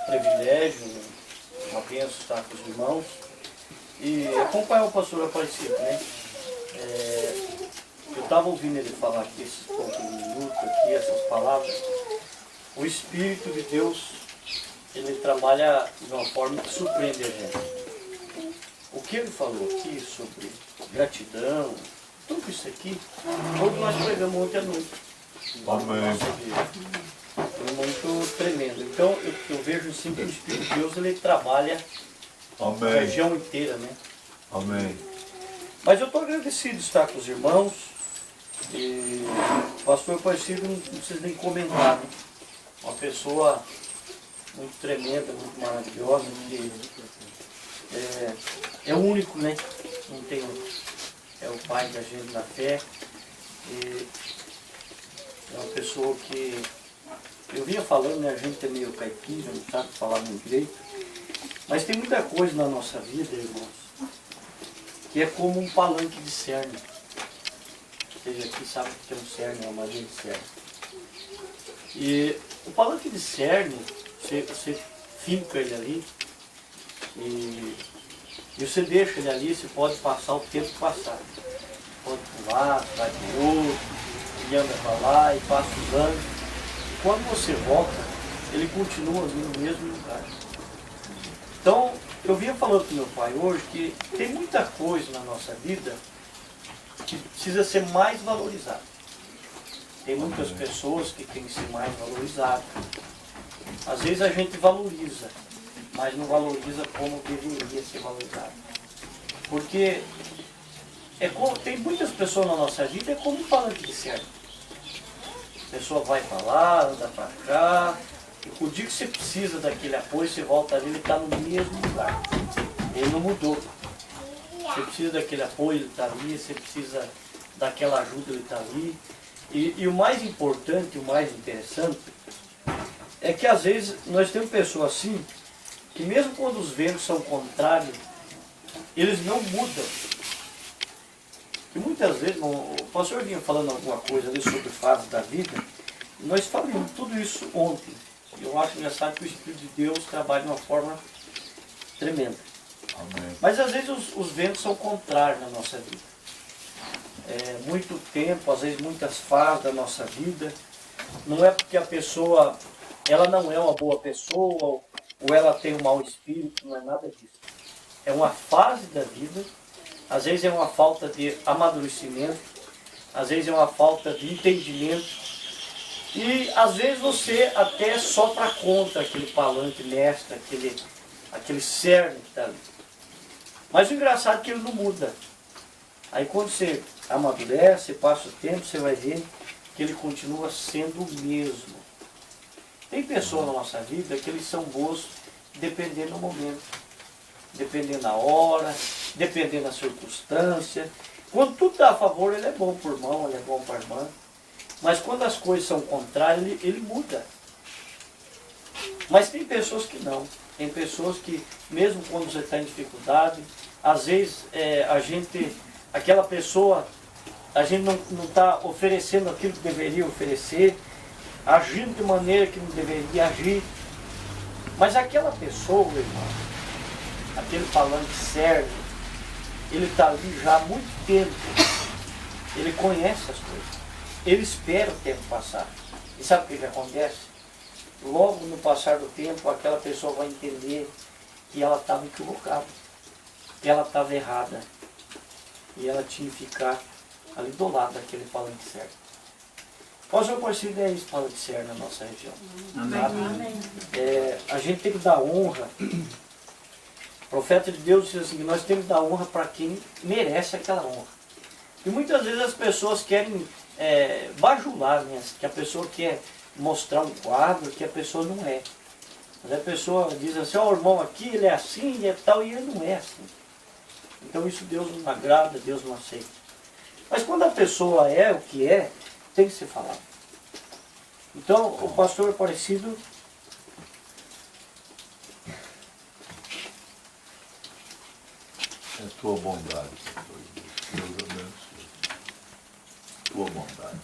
privilégio, uma bênção estar com os irmãos e acompanhar o pastor Aparecido, né? Eu estava ouvindo ele falar aqui esses poucos minutos, aqui, essas palavras. O Espírito de Deus, ele trabalha de uma forma que surpreende a gente. O que ele falou aqui sobre gratidão, tudo isso aqui, todos nós pregamos ontem à noite. Amém. Foi muito tremendo. Então eu vejo assim que o Espírito de Deus ele trabalha a região inteira, né? Amém. Mas eu estou agradecido de estar com os irmãos. E o pastor Aparecido não precisa nem comentar, né? Uma pessoa muito tremenda, muito maravilhosa, que é o único, né? Não tem outro. É o pai da gente na fé. E é uma pessoa que eu vinha falando, né? A gente é meio caipira, não sabe falar muito direito. Mas tem muita coisa na nossa vida, irmãos, que é como um palanque de cerne. Vocês aqui sabem o que é um cerne, uma madeira de cerne. E o palanque de cerne, você finca ele ali e você deixa ele ali, você pode passar o tempo passar. Pode pular, vai para o outro, e anda para lá e passa os anos. E quando você volta, ele continua ali no mesmo lugar. Então, eu vinha falando com meu pai hoje que tem muita coisa na nossa vida que precisa ser mais valorizada. Tem muitas pessoas que têm que ser mais valorizadas. Às vezes a gente valoriza, mas não valoriza como deveria ser valorizado. Porque tem muitas pessoas na nossa vida, é como um palanque de cerne. A pessoa vai para lá, anda para cá, e o dia que você precisa daquele apoio, você volta ali, ele está no mesmo lugar. Ele não mudou. Você precisa daquele apoio, ele está ali, você precisa daquela ajuda, ele está ali. E o mais importante, o mais interessante, é que às vezes nós temos pessoas assim, que mesmo quando os ventos são contrários, eles não mudam. E muitas vezes, o pastor vinha falando alguma coisa ali sobre fases da vida, e nós falamos tudo isso ontem. Eu acho engraçado que o Espírito de Deus trabalha de uma forma tremenda. Amém. Mas às vezes os ventos são contrários na nossa vida. Muito tempo, às vezes muitas fases da nossa vida. Não é porque a pessoa, ela não é uma boa pessoa, ou ela tem um mau espírito, não é nada disso. É uma fase da vida, às vezes é uma falta de amadurecimento, às vezes é uma falta de entendimento, e às vezes você até sopra contra aquele palanque mestre, aquele cerne que está ali. Mas o engraçado é que ele não muda. Aí quando você amadurece, passa o tempo, você vai ver que ele continua sendo o mesmo. Tem pessoas na nossa vida que eles são bons dependendo do momento, dependendo da hora, dependendo da circunstância. Quando tudo está a favor, ele é bom para o irmão, ele é bom para a irmã. Mas quando as coisas são contrárias, ele muda. Mas tem pessoas que não. Tem pessoas que, mesmo quando você está em dificuldade, às vezes aquela pessoa, a gente não está oferecendo aquilo que deveria oferecer, agindo de maneira que não deveria agir. Mas aquela pessoa, irmão, aquele palanque serve, ele está ali já há muito tempo, ele conhece as coisas, ele espera o tempo passar. E sabe o que acontece? Logo no passar do tempo, aquela pessoa vai entender que ela estava equivocada, que ela estava errada, e ela tinha que ficar ali do lado daquele palanque certo. Pastor Aparecido é esse palanque certo na nossa região. Amém. A gente tem que dar honra. O profeta de Deus diz assim, que nós temos que dar honra para quem merece aquela honra. E muitas vezes as pessoas querem bajular, né? Que a pessoa quer mostrar um quadro que a pessoa não é. Mas a pessoa diz assim, ó, o irmão aqui, ele é assim e é tal, e ele não é assim. Então isso Deus não agrada, Deus não aceita. Mas quando a pessoa é o que é, tem que ser falado. Então o pastor Aparecido É tua bondade, Deus abençoe. Tua bondade.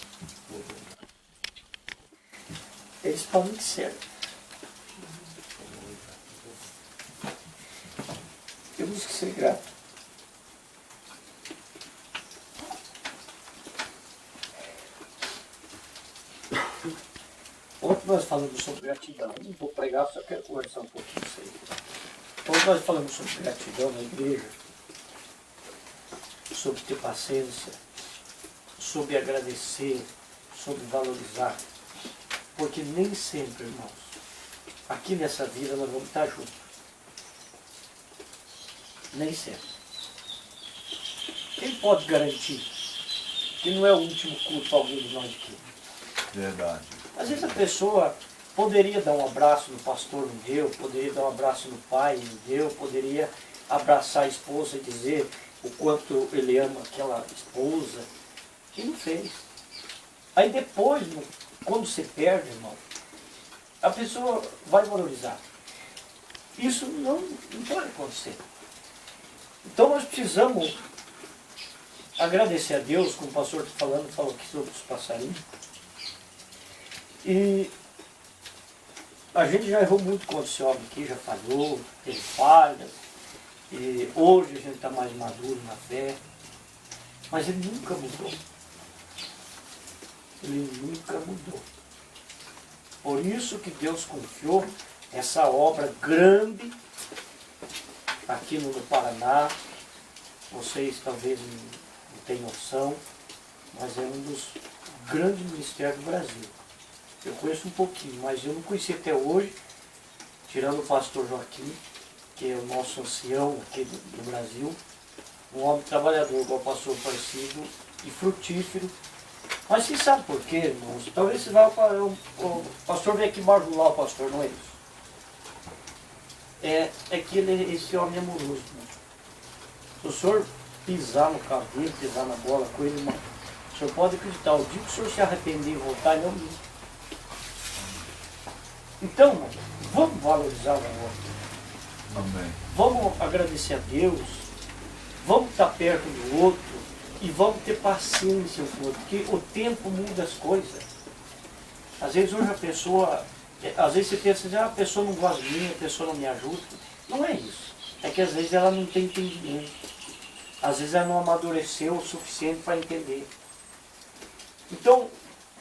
eles falam que serve. temos que ser gratos. Ontem nós falamos sobre gratidão. Eu não vou pregar, só quero conversar um pouquinho disso aí. Ontem nós falamos sobre gratidão na igreja, sobre ter paciência, sobre agradecer, sobre valorizar. Porque nem sempre, irmãos, aqui nessa vida nós vamos estar juntos. Nem sempre. Quem pode garantir que não é o último culto para alguém de nós aqui? Verdade. Às vezes a pessoa poderia dar um abraço no pastor, não deu, poderia dar um abraço no pai, não deu, poderia abraçar a esposa e dizer o quanto ele ama aquela esposa, e não fez. Aí depois, quando você perde, irmão, a pessoa vai valorizar. Isso não pode acontecer. Então nós precisamos agradecer a Deus, como o pastor está falando, falou aqui sobre os passarinhos. E a gente já errou muito com esse homem aqui, já falhou, teve falhas. E hoje a gente está mais maduro na fé. Mas ele nunca mudou. Ele nunca mudou. Por isso que Deus confiou essa obra grande aqui no Paraná. Vocês talvez não tenham noção, mas é um dos grandes ministérios do Brasil. Eu conheço um pouquinho, mas eu não conheci até hoje, tirando o pastor Joaquim, que é o nosso ancião aqui do Brasil, um homem trabalhador, igual o pastor Aparecido, e frutífero. Mas você sabe por quê, irmãos? Talvez você vá, o pastor vem aqui bajular o pastor, não é isso? É que esse homem é amoroso, irmão. Se o senhor pisar no carro dele, pisar na bola com ele, irmão, o senhor pode acreditar, o dia que o senhor se arrepender e voltar, ele não me. Então, irmão, vamos valorizar o outro. Amém. Vamos agradecer a Deus, vamos estar perto do outro e vamos ter paciência com o outro, porque o tempo muda as coisas. Às vezes hoje a pessoa, às vezes você pensa assim, a pessoa não gosta de mim, a pessoa não me ajuda. Não é isso. É que às vezes ela não tem entendimento. Às vezes ela não amadureceu o suficiente para entender. Então,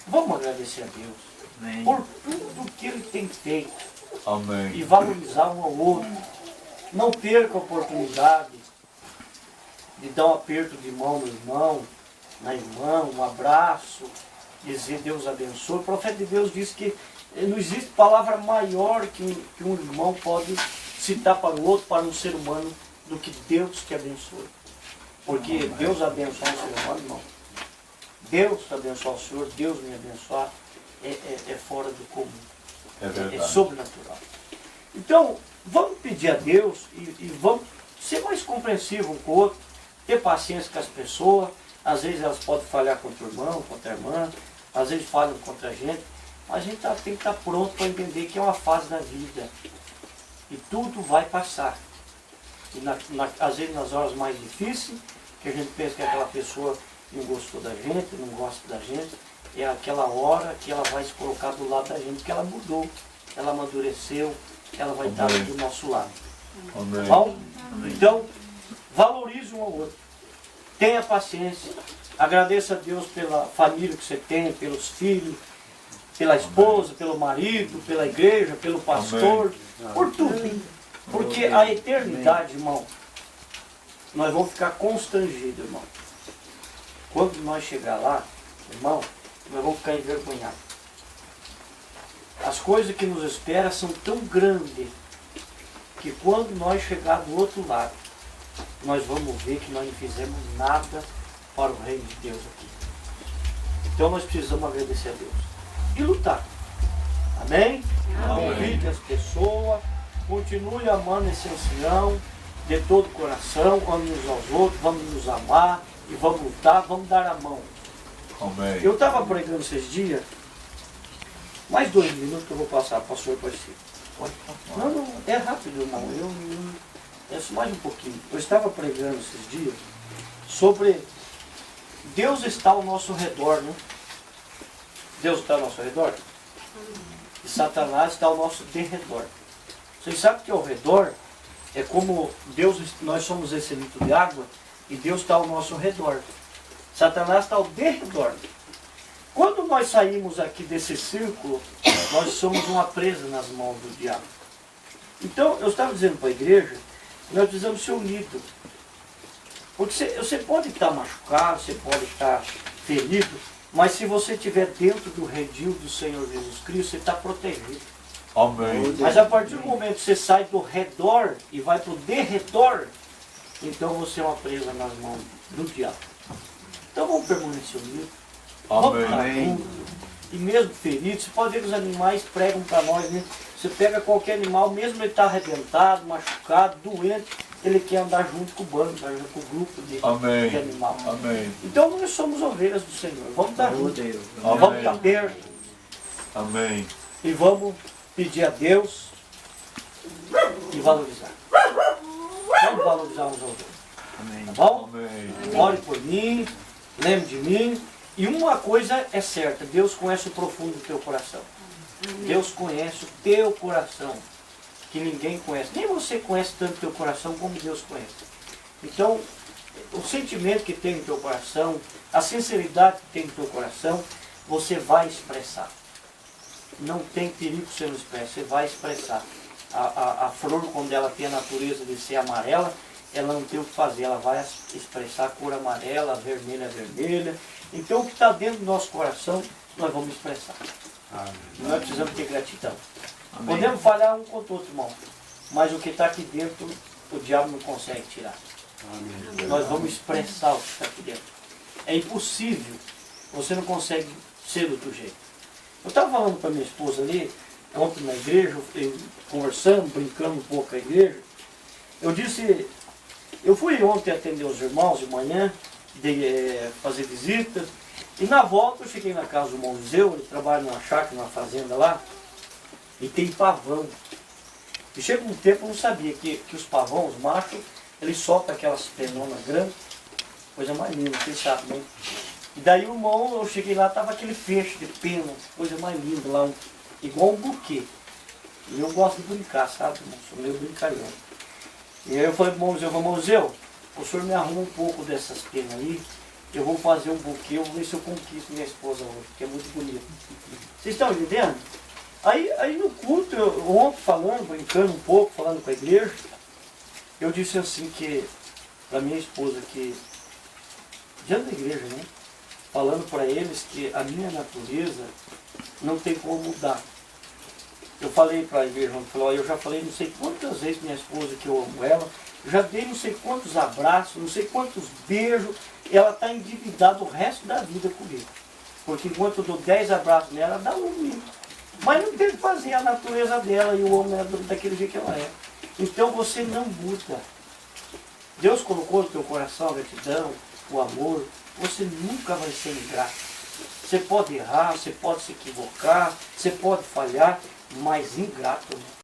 vamos agradecer a Deus. Amém. Por tudo que Ele tem feito. Amém. E valorizar um ao outro. Não perca a oportunidade de dar um aperto de mão no irmão, na irmã, um abraço, dizer Deus abençoe. O profeta de Deus diz que não existe palavra maior que um irmão pode citar para o outro, para um ser humano, do que Deus te abençoe. Porque Deus abençoa o ser humano, irmão. Deus abençoar o Senhor, Deus me abençoar, é fora do comum. É verdade. É sobrenatural. Então, vamos pedir a Deus e vamos ser mais compreensivos um com o outro, ter paciência com as pessoas. Às vezes elas podem falhar contra o irmão, contra a irmã, às vezes falham contra a gente, mas a gente tem que estar pronto para entender que é uma fase da vida. E tudo vai passar. E às vezes nas horas mais difíceis, que a gente pensa que aquela pessoa não gostou da gente, não gosta da gente, é aquela hora que ela vai se colocar do lado da gente, porque ela mudou, ela amadureceu, ela vai estar do nosso lado. Amém. Tá bom? Então, valorize um ao outro. Tenha paciência. Agradeça a Deus pela família que você tem, pelos filhos, pela esposa, pelo marido, pela igreja, pelo pastor, por tudo. Porque a eternidade, irmão, nós vamos ficar constrangidos, irmão. Quando nós chegar lá, irmão, nós vamos ficar envergonhados. As coisas que nos esperam são tão grandes que quando nós chegar do outro lado, nós vamos ver que nós não fizemos nada para o reino de Deus aqui. Então nós precisamos agradecer a Deus e lutar. Amém? Convide as pessoas, continue amando esse ancião de todo o coração, ame uns aos outros, vamos nos amar e vamos lutar, vamos dar a mão. Amém. Eu estava pregando esses dias, mais 2 minutos que eu vou passar, pastor Aparecido. Não, é rápido, irmão. É só mais um pouquinho. Eu estava pregando esses dias sobre Deus está ao nosso redor, né? Deus está ao nosso redor? E Satanás está ao nosso derredor. Vocês sabem que ao redor É como Deus, nós somos esse litro de água e Deus está ao nosso redor. Satanás está ao derredor. Quando nós saímos aqui desse círculo, nós somos uma presa nas mãos do diabo. Então, eu estava dizendo para a igreja, nós precisamos ser unidos. Porque você pode estar machucado, você pode estar ferido, mas se você estiver dentro do redil do Senhor Jesus Cristo, você está protegido. Amém. Mas a partir do momento que você sai do redor e vai para o derredor, então você é uma presa nas mãos do diabo. Então vamos permanecer unidos. Vamos estar juntos. E mesmo ferido, você pode ver que os animais pregam para nós, né? Você pega qualquer animal, mesmo ele está arrebentado, machucado, doente, ele quer andar junto com o bando, com o grupo de animal. Amém. Então nós somos ovelhas do Senhor. Vamos estar juntos. Amém. Vamos estar perto. Amém. E vamos pedir a Deus e valorizar. Vamos valorizar uns aos outros. Amém. Tá bom? Amém. Ore por mim, lembre de mim. E uma coisa é certa, Deus conhece o profundo do teu coração. Deus conhece o teu coração, que ninguém conhece. Nem você conhece tanto o teu coração como Deus conhece. Então, o sentimento que tem no teu coração, a sinceridade que tem no teu coração, você vai expressar. Não tem perigo que você não expresse, você vai expressar. A flor, quando ela tem a natureza de ser amarela, ela não tem o que fazer, ela vai expressar a cor amarela, a vermelha é vermelha. Então o que está dentro do nosso coração, nós vamos expressar. Amém. Nós precisamos ter gratidão. Amém. Podemos falhar um com o outro, irmão, mas o que está aqui dentro, o diabo não consegue tirar. Amém. Nós vamos expressar o que está aqui dentro. É impossível, você não consegue ser do outro jeito. Eu estava falando para minha esposa ali, ontem na igreja, conversando, brincando um pouco com a igreja. Eu disse, eu fui ontem atender os irmãos de manhã, fazer visita, e na volta eu cheguei na casa do irmão Liseu, ele trabalha numa chácara, numa fazenda lá, e tem pavão. E chega um tempo eu não sabia que os pavões, os machos, eles soltam aquelas penonas grandes, coisa mais linda, vocês sabem, né? E daí o irmão, eu cheguei lá, tava aquele feixe de pena, coisa mais linda lá, igual um buquê. E eu gosto de brincar, sabe, irmão? Sou meio brincalhão. E aí eu falei pro irmão Liseu, o senhor me arruma um pouco dessas penas aí, eu vou fazer um buquê, eu vou ver se eu conquisto minha esposa hoje, que é muito bonito. Vocês estão entendendo? Aí no culto, ontem falando, brincando um pouco, falando com a igreja, eu disse assim que, para minha esposa, que, diante da igreja, né? Falando para eles que a minha natureza não tem como mudar. Eu falei para a igreja, eu já falei não sei quantas vezes minha esposa que eu amo ela, já dei não sei quantos abraços, não sei quantos beijos, ela está endividada o resto da vida comigo. Porque enquanto eu dou 10 abraços nela, ela dá um comigo. Mas não tem que fazer a natureza dela e eu amo ela daquele jeito que ela é. Então você não muda. Deus colocou no teu coração a gratidão, o amor, você nunca vai ser ingrato. Você pode errar, você pode se equivocar, você pode falhar, mas ingrato não.